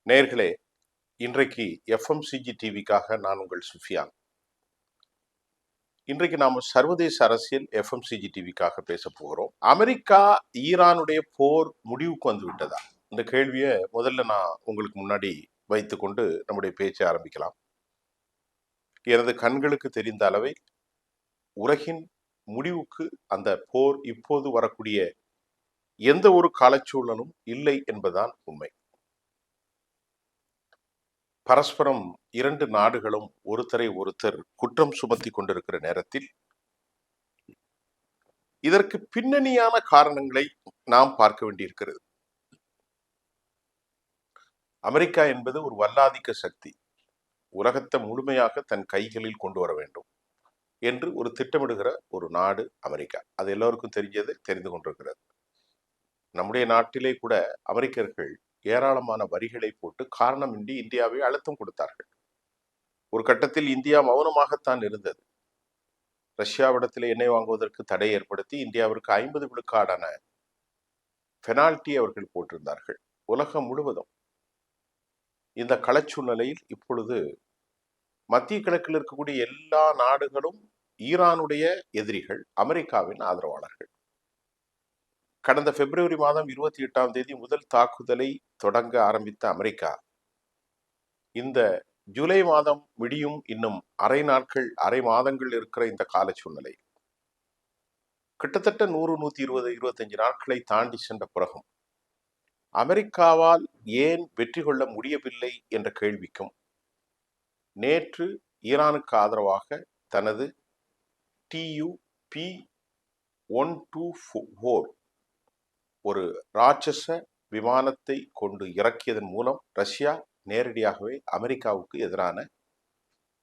நேயர்களே, இன்றைக்கு எஃப்எம்சிஜி டிவிக்காக நான் உங்கள் சுஃபியான். இன்றைக்கு நாம் சர்வதேச அரசியல் எஃப்எம்சிஜி டிவிக்காக பேச போகிறோம். அமெரிக்கா ஈரானுடைய போர் முடிவுக்கு வந்து விட்டதா? இந்த கேள்வியை முதல்ல நான் உங்களுக்கு முன்னாடி வைத்துக்கொண்டு நம்முடைய பேச்சை ஆரம்பிக்கலாம். எனது கண்களுக்கு தெரிந்த அளவில் உலகின் முடிவுக்கு அந்த போர் இப்போது வரக்கூடிய எந்த ஒரு காலச்சூழலும் இல்லை என்பதுதான் உண்மை. பரஸ்பரம் இரண்டு நாடுகளும் ஒருத்தரை ஒருத்தர் குற்றம் சுமத்தி கொண்டிருக்கிற நேரத்தில் இதற்கு பின்னணியான காரணங்களை நாம் பார்க்க வேண்டியிருக்கிறது. அமெரிக்கா என்பது ஒரு வல்லாதிக்க சக்தி. உலகத்தை முழுமையாக தன் கைகளில் கொண்டு வர வேண்டும் என்று ஒரு திட்டமிடுகிற ஒரு நாடு அமெரிக்கா. அது எல்லோருக்கும் தெரிந்து கொண்டிருக்கிறது. நம்முடைய நாட்டிலே கூட அமெரிக்கர்கள் ஏராளமான வரிகளை போட்டு காரணமின்றி இந்தியாவை அழுத்தம் கொடுத்தார்கள். ஒரு கட்டத்தில் இந்தியா மௌனமாகத்தான் இருந்தது. ரஷ்யாவிடத்தில் எண்ணெய் வாங்குவதற்கு தடை ஏற்படுத்தி இந்தியாவிற்கு 50 விழுக்காடான பெனால்டி அவர்கள் போட்டிருந்தார்கள். உலகம் முழுவதும் இந்த களச்சூழ்நிலையில் இப்பொழுது மத்திய கிழக்கில் இருக்கக்கூடிய எல்லா நாடுகளும் ஈரானுடைய எதிரிகள், அமெரிக்காவின் ஆதரவாளர்கள். கடந்த பிப்ரவரி மாதம் 28 முதல் தாக்குதலை தொடங்க ஆரம்பித்த அமெரிக்கா இந்த ஜூலை மாதம் விடியும் இன்னும் அரை மாதங்கள் இருக்கிற இந்த கால சூழ்நிலை கிட்டத்தட்ட 100-120-125 நாட்களை தாண்டி சென்ற பிறகும் அமெரிக்காவால் ஏன் வெற்றி கொள்ள முடியவில்லை என்ற கேள்விக்கும் நேற்று ஈரானுக்கு ஆதரவாக தனது TUP-124 ஒரு ராட்சச விமானத்தை கொண்டு இறக்கியதன் மூலம் ரஷ்யா நேரடியாகவே அமெரிக்காவுக்கு எதிரான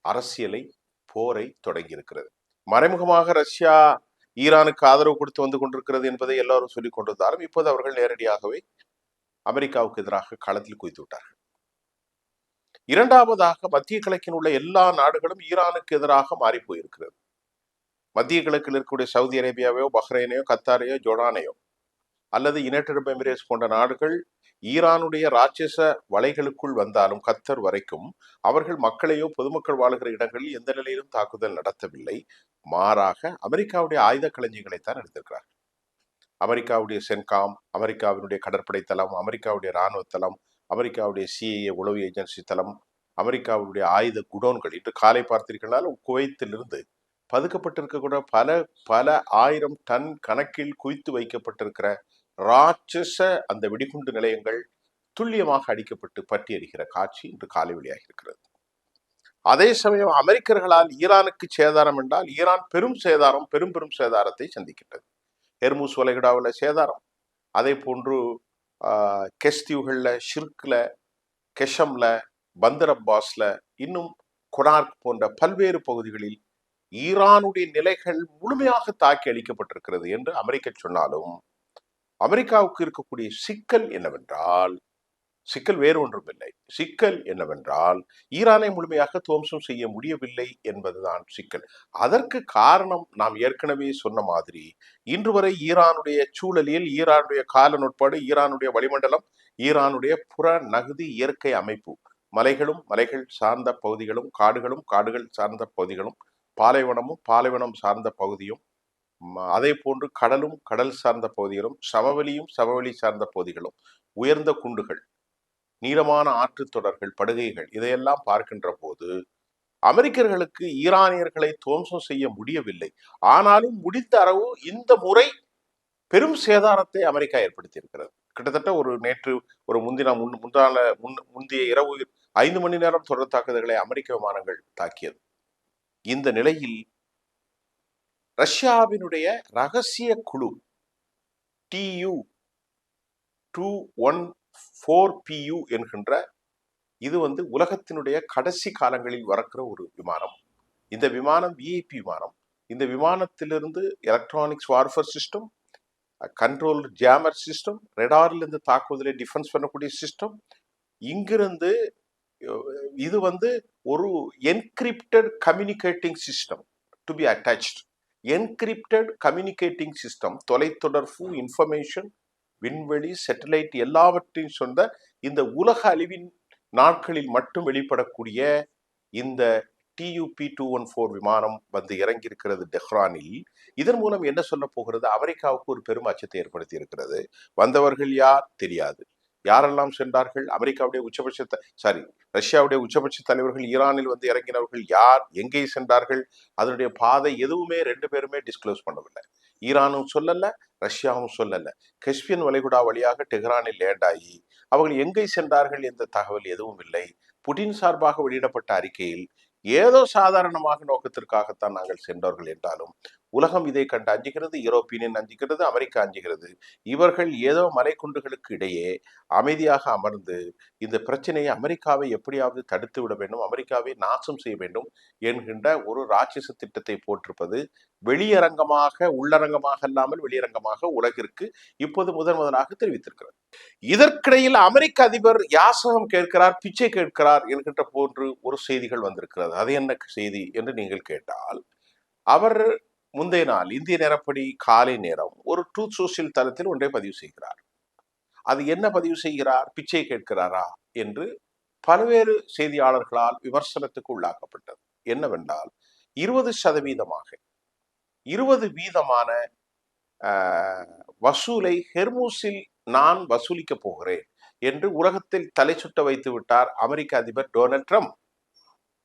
அரசியலை போரை தொடங்கியிருக்கிறது. மறைமுகமாக ரஷ்யா ஈரானுக்கு ஆதரவு கொடுத்து வந்து கொண்டிருக்கிறது என்பதை எல்லாரும் சொல்லிக் கொண்டிருந்தாலும் இப்போது அவர்கள் நேரடியாகவே அமெரிக்காவுக்கு எதிராக களத்தில் குவித்து விட்டார்கள். இரண்டாவதாக மத்திய கிழக்கில் உள்ள எல்லா நாடுகளும் ஈரானுக்கு எதிராக மாறி போயிருக்கிறது. மத்திய கிழக்கில் இருக்கக்கூடிய சவுதி அரேபியாவையோ, பஹ்ரைனையோ, கத்தாரையோ, ஜோர்டானையோ அல்லது யுனைடெட் அரப் எமிரேட்ஸ் போன்ற நாடுகள் ஈரானுடைய ராட்சச வலைகளுக்குள் வந்தாலும் கத்தர் வரைக்கும் அவர்கள் மக்களையோ பொதுமக்கள் வாழ்கிற இடங்களில் எந்த நிலையிலும் தாக்குதல் நடத்தவில்லை. மாறாக அமெரிக்காவுடைய ஆயுத களஞ்சியங்களைத்தான் எடுத்திருக்கிறார்கள். அமெரிக்காவுடைய சென்காம், அமெரிக்காவினுடைய கடற்படை தளம், அமெரிக்காவுடைய இராணுவ தளம், அமெரிக்காவுடைய CIA உளவு ஏஜென்சி தளம், அமெரிக்காவுடைய ஆயுத குடோன்கள். இன்று காலை பார்த்தீர்களால் குவைத்திலிருந்து பதுக்கப்பட்டிருக்கக்கூட பல ஆயிரம் டன் கணக்கில் குவித்து வைக்கப்பட்டிருக்கிற ராட்சச அந்த வெடிகுண்டு நிலையங்கள் துல்லியமாக அடிக்கப்பட்டு பற்றி எறிகிற காட்சி இன்று காலை வெளியாகி இருக்கிறது. அதே சமயம் அமெரிக்கர்களால் ஈரானுக்கு சேதாரம் என்றால் ஈரான் பெரும் சேதாரத்தை சந்திக்கின்றது. ஹெர்முஸ் வளைகுடாவில் சேதாரம், அதே போன்று கெஸ்தீவுகள்ல, ஷிர்க்ல, கெஷம்ல, பந்தர் அப்பாஸ்ல, இன்னும் கொனார்க் போன்ற பல்வேறு பகுதிகளில் ஈரானுடைய நிலைகள் முழுமையாக தாக்கி அளிக்கப்பட்டிருக்கிறது என்று அமெரிக்கா சொன்னாலும் அமெரிக்காவுக்கு இருக்கக்கூடிய சிக்கல் வேறு ஒன்றும் இல்லை. சிக்கல் என்னவென்றால் ஈரானை முழுமையாக துவம்சம் செய்ய முடியவில்லை என்பதுதான் சிக்கல். அதற்கு காரணம் நாம் ஏற்கனவே சொன்ன மாதிரி இன்று வரை ஈரானுடைய சூழலில், ஈரானுடைய கால நுட்பாடு, ஈரானுடைய வளிமண்டலம், ஈரானுடைய புற நகுதி இயற்கை அமைப்பு, மலைகள் சார்ந்த பகுதிகளும், காடுகள் சார்ந்த பகுதிகளும், பாலைவனம் சார்ந்த பகுதியும், அதே போன்று கடல் சார்ந்த பகுதிகளும், சமவெளி சார்ந்த பகுதிகளும், உயர்ந்த குண்டுகள், நீளமான ஆற்று தொடர்கள், படுகைகள், இதையெல்லாம் பார்க்கின்ற போது அமெரிக்கர்களுக்கு ஈரானியர்களை துவம்சம் செய்ய முடியவில்லை. ஆனாலும் முடிந்த அளவு இந்த முறை பெரும் சேதாரத்தை அமெரிக்கா ஏற்படுத்தி இருக்கிறது. கிட்டத்தட்ட நேற்று முந்தைய இரவு 5 மணி நேரம் தொடர் தாக்குதல்களை அமெரிக்க விமானங்கள் தாக்கியது. இந்த நிலையில் ரஷ்யாவினுடைய ரகசிய குழு TU-214PU என்கின்ற இது உலகத்தினுடைய கடைசி காலங்களில் வரக்கிற ஒரு விமானம். இந்த விமானம் VIP விமானம். இந்த விமானத்திலிருந்து electronics warfare system, control jammer system, ரெடாரிலிருந்து தாக்குதலை டிஃபென்ஸ் பண்ணக்கூடிய சிஸ்டம், இங்கிருந்து இது ஒரு encrypted communicating system to be attached. Encrypted communicating system, தொலைத்தொடர்பு, இன்ஃபர்மேஷன், விண்வெளி, சேட்டலைட் எல்லாவற்றையும் சொன்ன இந்த உலக அழிவின் நாட்களில் மட்டும் வெளிப்படக்கூடிய இந்த TUP-214 விமானம் வந்து இறங்கி இருக்கிறது டெஹ்ரானில். இதன் மூலம் என்ன சொல்ல போகிறது? அமெரிக்காவுக்கு ஒரு பெரும் அச்சத்தை ஏற்படுத்தி இருக்கிறது. வந்தவர்கள் யார் தெரியாது, யாரெல்லாம் சென்றார்கள், அமெரிக்காவுடைய ரஷ்யாவுடைய உச்சபட்ச தலைவர்கள் ஈரானில் வந்து இறங்கினவர்கள் யார், எங்கே சென்றார்கள், அதனுடைய பாதை எதுவுமே ரெண்டு பேருமே டிஸ்க்ளோஸ் பண்ணவில்லை. ஈரானும் சொல்லல, ரஷ்யாவும் சொல்லல. கஸ்பியன் வளைகுடா வழியாக டெஹ்ரானில் லேண்ட் ஆகி அவர்கள் எங்கே சென்றார்கள் என்ற தகவல் எதுவும் இல்லை. புடின் சார்பாக வெளியிடப்பட்ட அறிக்கையில் ஏதோ சாதாரணமாக நோக்கத்திற்காகத்தான் நாங்கள் சென்றவர்கள் என்றாலும் உலகம் இதை கண்டு அஞ்சுகிறது, யூரோப்பியன் அஞ்சுகிறது, அமெரிக்கா அஞ்சுகிறது. இவர்கள் ஏதோ மலைக்குண்டுகளுக்கு இடையே அமைதியாக அமர்ந்து இந்த பிரச்சனையை அமெரிக்காவை எப்படியாவது தடுத்து விட வேண்டும், அமெரிக்காவை நாசம் செய்ய வேண்டும் என்கின்ற ஒரு ராட்சச திட்டத்தை போட்டிருப்பது வெளியரங்கமாக, உள்ளரங்கமாக இல்லாமல் வெளியரங்கமாக உலகிற்கு இப்போது முதலாக தெரிவித்திருக்கிறது. இதற்கிடையில் அமெரிக்க அதிபர் யாசகம் கேட்கிறார், பிச்சை கேட்கிறார் என்கின்ற போன்று ஒரு செய்திகள் வந்திருக்கிறது. அது என்ன செய்தி என்று நீங்கள் கேட்டால், அவர் முந்தைய நாள் இந்திய நேரப்படி காலை நேரம் ஒரு ட்ரூத் சோஷியல் தளத்தில் ஒன்றை பதிவு செய்கிறார். அது என்ன பதிவு செய்கிறார்? பிச்சை கேட்கிறாரா என்று பல்வேறு செய்தியாளர்களால் விமர்சனத்துக்கு உள்ளாக்கப்பட்டது. என்னவென்றால் 20% 20% வசூலை ஹெர்மூஸில் நான் வசூலிக்க போகிறேன் என்று உலகத்தில் தலை சுட்ட வைத்து விட்டார் அமெரிக்க அதிபர் டொனால்ட் ட்ரம்ப்.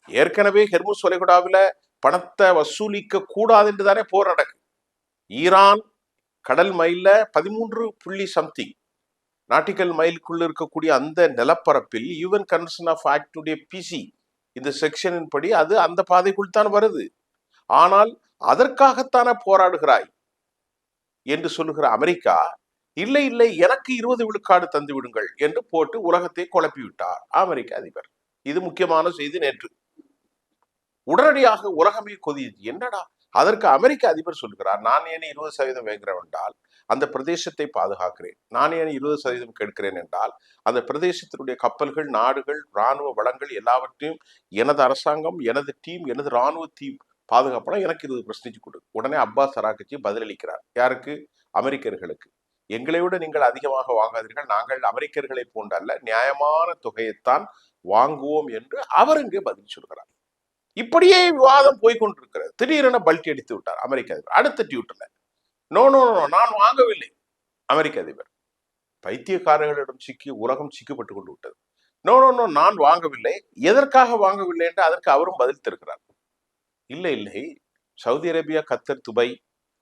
ஏற்கனவே ஹெர்மூஸ் வளைகுடாவில் பணத்தை வசூலிக்க கூடாது என்று தானே போர் நடக்கு. ஈரான் கடல் மைல்ல 13 நாட்டிக்கல் மைலுக்குள்ள இருக்கக்கூடிய அந்த நிலப்பரப்பில் யுஎன் கன்வென்ஷன் ஆஃப் ஆக்டுடைய பிசி இந்த செக்ஷனின் படி அது அந்த பாதைக்குள் தான் வருது. ஆனால் அதற்காகத்தானே போராடுகிறாய் என்று சொல்லுகிற அமெரிக்கா, இல்லை இல்லை எனக்கு 20 விழுக்காடு தந்து விடுங்கள் என்று போட்டு உலகத்தை குழப்பி விட்டார் அமெரிக்க அதிபர். இது முக்கியமான செய்தி. நேற்று உடனடியாக உலகமே கொதியது. என்னடா, அதற்கு அமெரிக்க அதிபர் சொல்கிறார், நான் ஏன் 20% வாங்குகிறேன் என்றால் அந்த பிரதேசத்தை பாதுகாக்கிறேன், நான் ஏன் 20% கேட்கிறேன் என்றால் அந்த பிரதேசத்தினுடைய கப்பல்கள், நாடுகள், இராணுவ வளங்கள் எல்லாவற்றையும் எனது அரசாங்கம், எனது டீம், எனது இராணுவ டீம் பாதுகாப்பனா எனக்கு 20% கொடு. உடனே அப்பாஸ் அராக்சி பதிலளிக்கிறார். யாருக்கு? அமெரிக்கர்களுக்கு. எங்களை விட நீங்கள் அதிகமாக வாங்காதீர்கள், நாங்கள் அமெரிக்கர்களை போன்றல்ல, நியாயமான தொகையைத்தான் வாங்குவோம் என்று அவர் இங்கே பதில் சொல்கிறார். இப்படியே விவாதம் போய்கொண்டிருக்கிறது. திடீரென பல்டி அடித்து விட்டார் அமெரிக்க அதிபர். அடுத்த ட்வீட்ல நோ நோ நோ நான் வாங்கவில்லை. அமெரிக்க அதிபர் பைத்தியக்காரர்களிடம் சிக்கி உலகம் சிக்கப்பட்டு கொண்டு விட்டது. நோ நோ நோ நான் வாங்கவில்லை. எதற்காக வாங்கவில்லை என்று அதற்கு அவரும் பதில் தருகிறார். இல்லை இல்லை, சவுதி அரேபியா, கத்தர், துபாய்,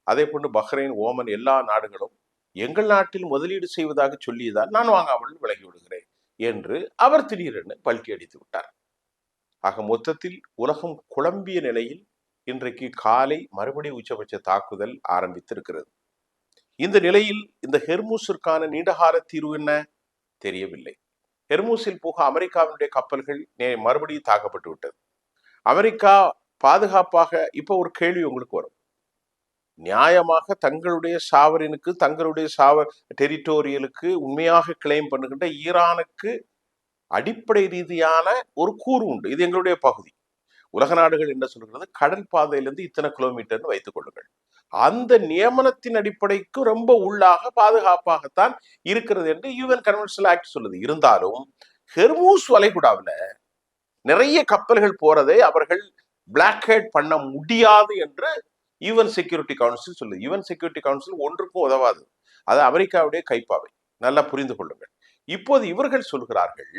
அதே போன்று பஹ்ரைன், ஓமன் எல்லா நாடுகளும் எங்கள் நாட்டில் முதலீடு செய்வதாக சொல்லியதால் நான் வாங்காமல் விலகி விடுகிறேன் என்று அவர் திடீரென பல்டி அடித்து விட்டார். ஆக மொத்தத்தில் உலகம் குழம்பிய நிலையில் இன்றைக்கு காலை மறுபடியும் உச்சபட்ச தாக்குதல் ஆரம்பித்திருக்கிறது. இந்த நிலையில் இந்த ஹெர்மூஸிற்கான நீண்டகால தீர்வு என்ன தெரியவில்லை. ஹெர்மூஸில் போக அமெரிக்காவினுடைய கப்பல்கள் மறுபடியும் தாக்கப்பட்டு விட்டது. அமெரிக்கா பாதுகாப்பாக, இப்ப ஒரு கேள்வி உங்களுக்கு வரும், நியாயமாக தங்களுடைய சாவரினுக்கு, தங்களுடைய டெரிட்டோரியலுக்கு உண்மையாக கிளைம் பண்ணுகின்ற ஈரானுக்கு அடிப்படை ரீதியான ஒரு கூறு உண்டு. இது எங்களுடைய பகுதி. உலக நாடுகள் என்ன சொல்கிறது? கடல் பாதையிலிருந்து இத்தனை கிலோமீட்டர் வைத்துக் கொள்ளுங்கள். அந்த நியமனத்தின் அடிப்படைக்கு ரொம்ப உள்ளாக பாதுகாப்பாகத்தான் இருக்கிறது என்று யுஎன் கன்வென்ஷன் ஆக்ட் சொல்லுது. இருந்தாலும் ஹெர்மூஸ் வளைகுடாவில் நிறைய கப்பல்கள் போறதை அவர்கள் பிளாக்ஹெட் பண்ண முடியாது என்று யுஎன் செக்யூரிட்டி கவுன்சில் சொல்லுது. யுஎன் செக்யூரிட்டி கவுன்சில் ஒன்றுக்கும் உதவாது. அது அமெரிக்காவுடைய கைப்பாவை. நல்லா புரிந்து கொள்ளுங்கள். இப்போது இவர்கள் சொல்கிறார்கள்,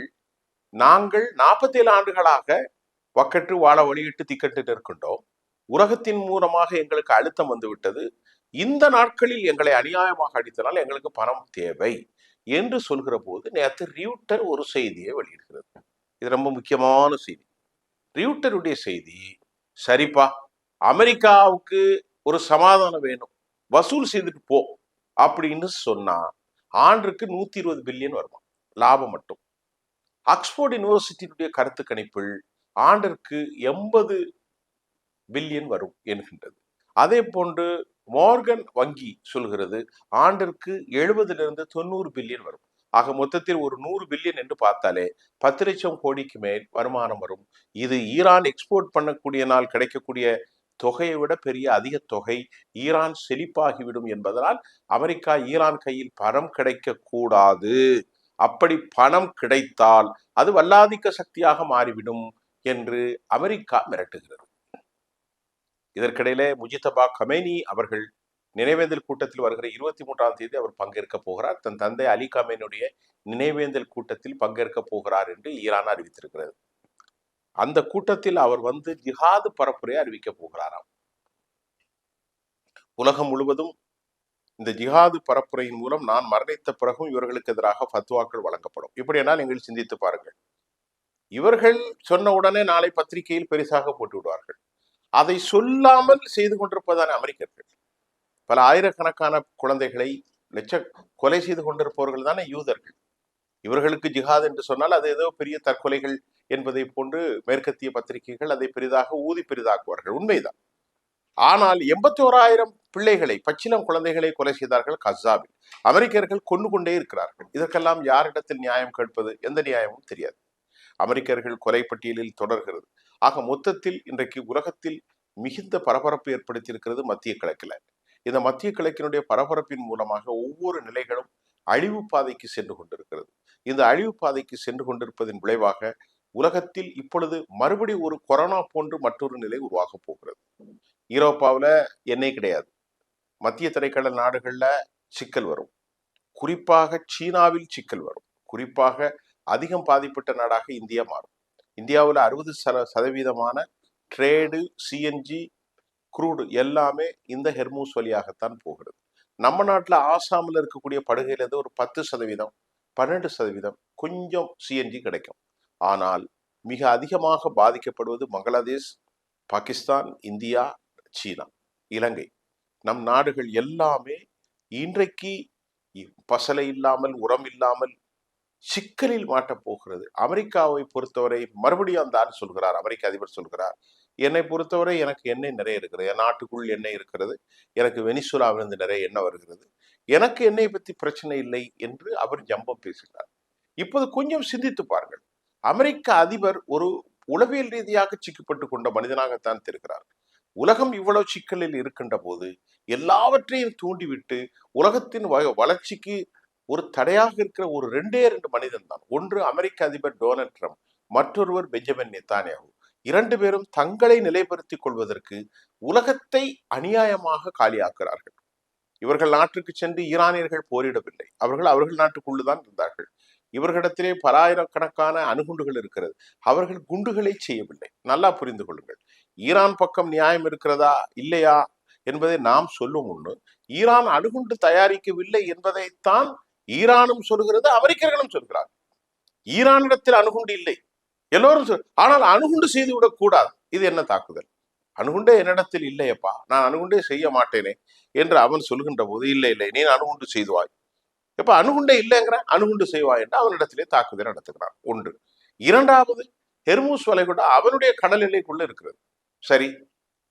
நாங்கள் 47 ஆண்டுகளாக வக்கற்று வாழ வழியிட்டு திக்கட்டு இருக்கின்றோம், உலகத்தின் மூலமாக எங்களுக்கு அழுத்தம் வந்து விட்டது, இந்த நாட்களில் எங்களை அநியாயமாக அடித்தனால் எங்களுக்கு பணம் தேவை என்று சொல்கிற போது நேற்று ரியூட்டர் ஒரு செய்தியை வெளியிடுகிறது. இது ரொம்ப முக்கியமான செய்தி. ரியூட்டருடைய செய்தி, சரிப்பா, அமெரிக்காவுக்கு ஒரு சமாதானம் வேணும், வசூல் செய்துட்டு போ அப்படின்னு சொன்னா ஆண்டுக்கு 120 பில்லியன் வருமா லாபம் மட்டும். ஆக்ஸ்போர்ட் யூனிவர்சிட்டியுடைய கருத்து கணிப்பில் ஆண்டிற்கு 80 பில்லியன் வரும் என்கின்றது. அதே போன்று மார்கன் வங்கி சொல்கிறது ஆண்டிற்கு 70-90 பில்லியன் வரும். ஆக மொத்தத்தில் ஒரு 100 பில்லியன் என்று பார்த்தாலே 10 லட்சம் கோடிக்கு மேல் வருமானம் வரும். இது ஈரான் எக்ஸ்போர்ட் பண்ணக்கூடிய நாள் கிடைக்கக்கூடிய தொகையை விட பெரிய அதிக தொகை. ஈரான் செழிப்பாகிவிடும் என்பதனால் அமெரிக்கா ஈரான் கையில் பணம் கிடைக்க கூடாது, அப்படி பணம் கிடைத்தால் அது வல்லாதிக்க சக்தியாக மாறிவிடும் என்று அமெரிக்கா மிரட்டுகிறது. இதற்கிடையிலே முஜிதபா கமேனி அவர்கள் நினைவேந்தல் கூட்டத்தில் வருகிற 23ஆம் தேதி அவர் பங்கேற்க போகிறார். தன் தந்தை அலி கமேனியுடைய நினைவேந்தல் கூட்டத்தில் பங்கேற்க போகிறார் என்று ஈரான் அறிவித்திருக்கிறது. அந்த கூட்டத்தில் அவர் வந்து ஜிஹாது பரப்புரையை அறிவிக்க போகிறாராம். உலகம் முழுவதும் இந்த ஜிஹாது பரப்புரையின் மூலம் நான் மரணித்த பிறகும் இவர்களுக்கு எதிராக ஃபத்வாக்கள் வழங்கப்படும். இப்படி என்னால் நீங்கள் சிந்தித்து பாருங்கள். இவர்கள் சொன்ன உடனே நாளை பத்திரிகையில் பெரிசாக போட்டு விடுவார்கள். அதை சொல்லாமல் செய்து கொண்டிருப்பதான அமெரிக்கர்கள். பல ஆயிரக்கணக்கான குழந்தைகளை கொலை செய்து கொண்டிருப்பவர்கள் தானே யூதர்கள். இவர்களுக்கு ஜிஹாத் என்று சொன்னால் அது ஏதோ பெரிய தற்கொலைகள் என்பதை போன்று மேற்கத்திய பத்திரிகைகள் அதை பெரிதாக்குவார்கள். உண்மைதான். ஆனால் 81,000 பிள்ளைகளை, பச்சிலம் குழந்தைகளை கொலை செய்தார்கள் கசாவில். அமெரிக்கர்கள் கொண்டு கொண்டே இருக்கிறார்கள். இதற்கெல்லாம் யாரிடத்தில் நியாயம் கேட்பது? எந்த நியாயமும் தெரியாது. அமெரிக்கர்கள் கொலை பட்டியலில் தொடர்கிறது. ஆக மொத்தத்தில் இன்றைக்கு உலகத்தில் மிகுந்த பரபரப்பு ஏற்படுத்தியிருக்கிறது மத்திய கிழக்கில். இந்த மத்திய கிழக்கினுடைய பரபரப்பின் மூலமாக ஒவ்வொரு நிலைகளும் அழிவு பாதைக்கு சென்று கொண்டிருக்கிறது. இந்த அழிவு பாதைக்கு சென்று கொண்டிருப்பதன் விளைவாக உலகத்தில் இப்பொழுது மறுபடி ஒரு கொரோனா போன்று மற்றொரு நிலை உருவாக போகிறது. யூரோப்பாவில் எண்ணெய் கிடையாது. மத்திய தரைக்கடல் நாடுகள்ல சிக்கல் வரும். குறிப்பாக சீனாவில் சிக்கல் வரும். குறிப்பாக அதிகம் பாதிப்பட்ட நாடாக இந்தியா மாறும். இந்தியாவில் 60% ட்ரேடு, சிஎன்ஜி, குரூடு எல்லாமே இந்த ஹெர்மூஸ் வழியாகத்தான் போகிறது. நம்ம நாட்டில் ஆசாமில் இருக்கக்கூடிய படுகையிலிருந்து ஒரு 10%, 12% கொஞ்சம் சிஎன்ஜி கிடைக்கும். ஆனால் மிக அதிகமாக பாதிக்கப்படுவது பங்களாதேஷ், பாகிஸ்தான், இந்தியா, சீனா, இலங்கை. நம் நாடுகள் எல்லாமே இன்றைக்கு பசலை இல்லாமல், உரம் இல்லாமல் சிக்கலில் மாட்டப் போகிறது. அமெரிக்காவை பொறுத்தவரை மறுபடியும் அந்த ஆள் சொல்கிறார், அமெரிக்க அதிபர் சொல்கிறார், என்னை பொறுத்தவரை எனக்கு எண்ணெய் நிறைய இருக்கிறது, என் நாட்டுக்குள் எண்ணெய் இருக்கிறது, எனக்கு வெனிசுலாவிலிருந்து நிறைய எண்ணெய் வருகிறது, எனக்கு எண்ணெய் பற்றி பிரச்சனை இல்லை என்று அவர் ஜம்பம் பேசுகிறார். இப்போது கொஞ்சம் சிந்தித்து பாருங்கள். அமெரிக்க அதிபர் ஒரு உளவியல் ரீதியாக சிக்கப்பட்டு கொண்ட மனிதனாகத்தான் தெரிகிறார். உலகம் இவ்வளவு சிக்கலில் இருக்கின்ற போது எல்லாவற்றையும் தூண்டிவிட்டு உலகத்தின் வளர்ச்சிக்கு ஒரு தடையாக இருக்கிற ஒரு 2 மனிதன் தான். ஒன்று அமெரிக்க அதிபர் டொனால்ட் ட்ரம்ப், மற்றொருவர் பெஞ்சமின் நெத்தானியாகு. 2 பேரும் தங்களை நிலைப்படுத்திக் கொள்வதற்கு உலகத்தை அநியாயமாக காலியாக்குகிறார்கள். இவர்கள் நாட்டுக்கு சென்று ஈரானியர்கள் போரிடவில்லை. அவர்கள் நாட்டுக்குள்ளுதான் இருந்தார்கள். இவர்களிடத்திலே பல ஆயிரக்கணக்கான அணுகுண்டுகள் இருக்கிறது. அவர்கள் குண்டுகளை செய்யவில்லை. நல்லா புரிந்து கொள்ளுங்கள். ஈரான் பக்கம் நியாயம் இருக்கிறதா இல்லையா என்பதை நாம் சொல்லும் முன்னு ஈரான் அணுகுண்டு தயாரிக்கவில்லை என்பதைத்தான் ஈரானும் சொல்கிறது, அமெரிக்கர்களும் சொல்கிறார். ஈரானிடத்தில் அணுகுண்டு இல்லை எல்லோரும் ஆனால் அணுகுண்டு செய்து விடக் கூடாது. இது என்ன தாக்குதல்? அணுகுண்டே என்னிடத்தில் இல்லையப்பா, நான் அணுகுண்டே செய்ய மாட்டேனே என்று அவன் சொல்கின்ற போது, இல்லை நீ அணுகுண்டு செய்துவாய், எப்ப அணுகுண்டே இல்லைங்கிற, அணுகுண்டு செய்வாய் என்று அவனிடத்திலே தாக்குதல் நடத்துகிறான். ஒன்று. இரண்டாவது, ஹெர்மூஸ் வளைகுடா அவனுடைய கடல் எல்லைக்குள்ள இருக்கிறது. சரி,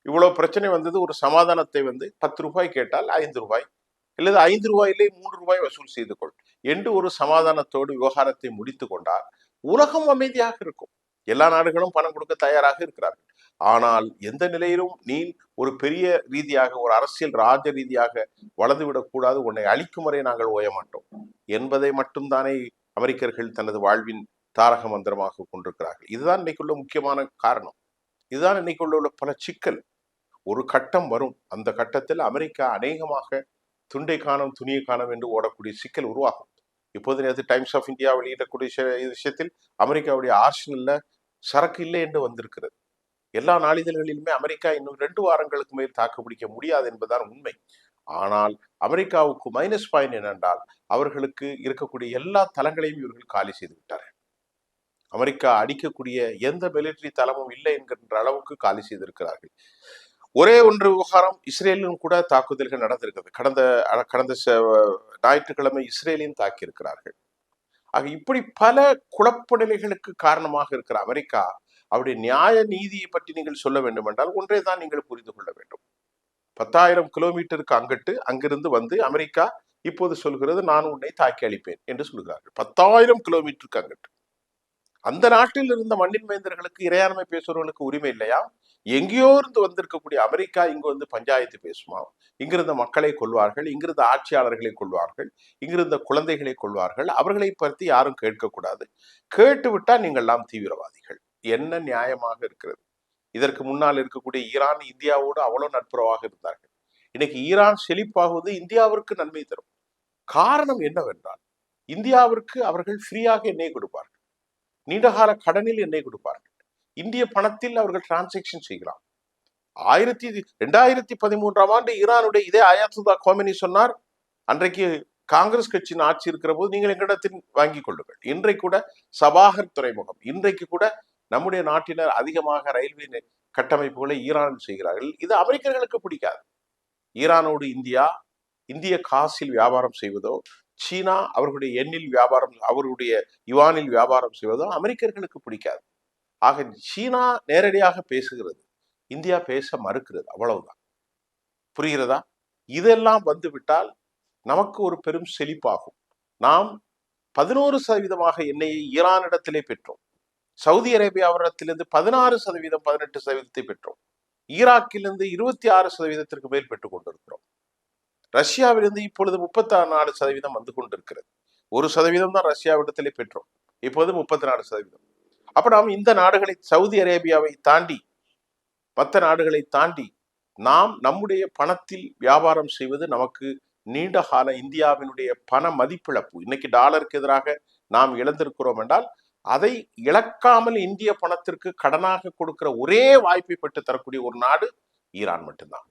இவ்வளவு பிரச்சனை வந்தது. ஒரு சமாதானத்தை 10 ரூபாய் கேட்டால் 5 ரூபாய், இல்லது 5 ரூபாயிலே 3 ரூபாய் வசூல் செய்து கொள் என்று ஒரு சமாதானத்தோடு விவகாரத்தை முடித்து கொண்டால் உலகம் அமைதியாக இருக்கும். எல்லா நாடுகளும் பணம் கொடுக்க தயாராக இருக்கிறார்கள். ஆனால் எந்த நிலையிலும் நீ ஒரு பெரிய ரீதியாக, ஒரு அரசியல் ராஜ ரீதியாக வளர்ந்துவிடக் கூடாது, உன்னை அழிக்கும் வரை நாங்கள் ஓய மாட்டோம் என்பதை மட்டும்தானே அமெரிக்கர்கள் தனது வாழ்வின் தாரக மந்திரமாக கொண்டிருக்கிறார்கள். இதுதான் இன்னைக்குள்ள முக்கியமான காரணம். இதுதான் இன்னைக்குள்ள பல சிக்கல். ஒரு கட்டம் வரும், அந்த கட்டத்தில் அமெரிக்கா அநேகமாக துண்டை காணும் துணியை காணும் என்று ஓடக்கூடிய சிக்கல் உருவாகும். இப்போது நேற்று டைம்ஸ் ஆஃப் இந்தியா வெளியிடக்கூடிய விஷயத்தில் அமெரிக்காவுடைய ஆர்சனல்ல சரக்கு இல்லை என்று வந்திருக்கிறது. எல்லா நாளிதழ்களிலுமே அமெரிக்கா இன்னும் 2 வாரங்களுக்கு மேல் தாக்கு பிடிக்க முடியாது என்பதுதான் உண்மை. ஆனால் அமெரிக்காவுக்கு மைனஸ் பாயிண்ட் என்னென்றால், அவர்களுக்கு இருக்கக்கூடிய எல்லா தளங்களையும் இவர்கள் காலி செய்து விட்டார்கள். அமெரிக்கா அடிக்கக்கூடிய எந்த மிலிட்டரி தளமும் இல்லை என்கின்ற அளவுக்கு காலி செய்திருக்கிறார்கள். ஒரே ஒன்று விவகாரம், இஸ்ரேலிலும் கூட தாக்குதல்கள் நடந்திருக்கிறது. கடந்த ஞாயிற்றுக்கிழமை இஸ்ரேலையும் தாக்கி இருக்கிறார்கள். ஆக இப்படி பல குழப்ப நிலைகளுக்கு காரணமாக இருக்கிற அமெரிக்கா, அவருடைய நியாய நீதியை பற்றி நீங்கள் சொல்ல வேண்டும் என்றால் ஒன்றே தான் நீங்கள் புரிந்து கொள்ள வேண்டும். 10,000 கிலோமீட்டருக்கு அங்கிருந்து அமெரிக்கா இப்போது சொல்கிறது, நான் உன்னை தாக்கி அளிப்பேன் என்று சொல்கிறார்கள். 10,000 கிலோமீட்டருக்கு அங்கிட்டு. அந்த நாட்டில் இருந்த மண்ணின் மைந்தர்களுக்கு இறையாண்மை பேசுறவர்களுக்கு உரிமை இல்லையா? எங்கேயோ இருந்து வந்திருக்கக்கூடிய அமெரிக்கா இங்கு வந்து பஞ்சாயத்து பேசுமா? இங்கிருந்த மக்களை கொள்வார்கள், இங்கிருந்த ஆட்சியாளர்களை கொள்வார்கள், இங்கிருந்த குழந்தைகளை கொள்வார்கள். அவர்களை பற்றி யாரும் கேட்கக்கூடாது. கேட்டுவிட்டால் நீங்கள் எல்லாம் தீவிரவாதிகள். என்ன நியாயமாக இருக்கிறது? இதற்கு முன்னால் இருக்கக்கூடிய ஈரான் இந்தியாவோடு அவ்வளவு நட்புறவாக இருந்தார்கள். இன்னைக்கு ஈரான் செழிப்பாகுவது இந்தியாவிற்கு நன்மை தரும். காரணம் என்னவென்றால், இந்தியாவிற்கு அவர்கள் ஃப்ரீயாக எண்ணெய் கொடுப்பார்கள், நீண்டகால கடனில் எண்ணெய் கொடுப்பார்கள், இந்திய பணத்தில் அவர்கள் டிரான்சாக்சன் செய்யலாம். 2013ஆம் ஆண்டு ஈரானுடைய இதே அயாத்துல்லா கோமெனி சொன்னார், அன்றைக்கு காங்கிரஸ் கட்சியின் ஆட்சி இருக்கிற போது நீங்கள் எங்களிடத்தில் வாங்கிக் கொள்ளுங்கள். இன்றைக்கு கூட சபாகர் துறைமுகம், இன்றைக்கு கூட நம்முடைய நாட்டினர் அதிகமாக ரயில்வே கட்டமைப்புகளை ஈரானில் செய்கிறார்கள். இது அமெரிக்கர்களுக்கு பிடிக்காது. ஈரானோடு இந்திய காசில் வியாபாரம் செய்வதோ, சீனா அவர்களுடைய எண்ணில் வியாபாரம், அவர்களுடைய யுவானில் வியாபாரம் செய்வதோ அமெரிக்கர்களுக்கு பிடிக்காது. ஆக சீனா நேரடியாக பேசுகிறது, இந்தியா பேச மறுக்கிறது, அவ்வளவுதான். புரிகிறதா? இதெல்லாம் வந்துவிட்டால் நமக்கு ஒரு பெரும் செழிப்பாகும். நாம் 11% எண்ணெயை ஈரானிடத்திலே பெற்றோம். சவுதி அரேபியாவிடத்திலிருந்து 16%, 18% பெற்றோம். ஈராக்கிலிருந்து 26% மேல் பெற்றுக் கொண்டிருக்கிறோம். ரஷ்யாவிலிருந்து இப்பொழுது 34% வந்து கொண்டிருக்கிறது. 1% தான் ரஷ்யாவிடத்திலே பெற்றோம், இப்போது 34%. அப்ப நாம் இந்த நாடுகளை, சவுதி அரேபியாவை தாண்டி, மற்ற நாடுகளை தாண்டி நாம் நம்முடைய பணத்தில் வியாபாரம் செய்வது நமக்கு நீண்ட கால இந்தியாவினுடைய பண மதிப்பிழப்பு. இன்னைக்கு டாலருக்கு எதிராக நாம் இழந்திருக்கிறோம் என்றால், அதை இழக்காமல் இந்திய பணத்திற்கு கடனாக கொடுக்கிற ஒரே வாய்ப்பை பெற்று தரக்கூடிய ஒரு நாடு ஈரான் மட்டும்தான்.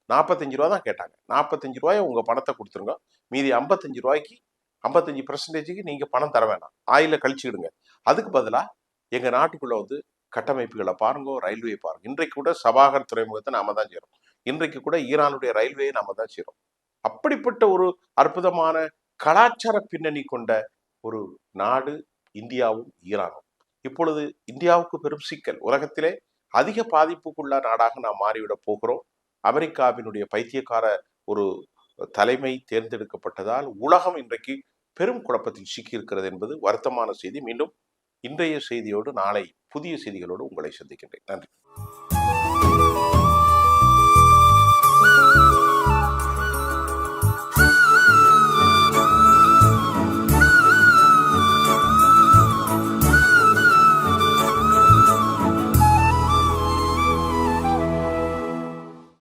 45 ரூபா தான் கேட்டாங்க. 45 ரூபாய் உங்க பணத்தை கொடுத்துருங்க, மீதி 55 ரூபாய்க்கு 55% நீங்க பணம் தர வேணாம், ஆயில கழிச்சுக்கிடுங்க. அதுக்கு பதிலா எங்க நாட்டுக்குள்ள வந்து கட்டமைப்புகளை பாருங்க, ரயில்வே பாருங்க. இன்றைக்கு கூட சபாகர் துறைமுகத்தை நாம தான் செய்யறோம். இன்றைக்கு கூட ஈரானுடைய ரயில்வேயை நாம தான் செய்யறோம். அப்படிப்பட்ட ஒரு அற்புதமான கலாச்சார பின்னணி கொண்ட ஒரு நாடு இந்தியாவும் ஈரானும். இப்பொழுது இந்தியாவுக்கு பெரும் சிக்கல். உலகத்திலே அதிக பாதிப்புக்குள்ள நாடாக நாம் மாறிவிட போகிறோம். அமெரிக்காவினுடைய பைத்தியக்கார ஒரு தலைமை தேர்ந்தெடுக்கப்பட்டதால் உலகம் இன்றைக்கு பெரும் குழப்பத்தில் சிக்கியிருக்கிறது என்பது வருத்தமான செய்தி. மீண்டும் இன்றைய செய்தியோடு நாளை புதிய செய்திகளோடு உங்களை சந்திக்கின்றேன். நன்றி.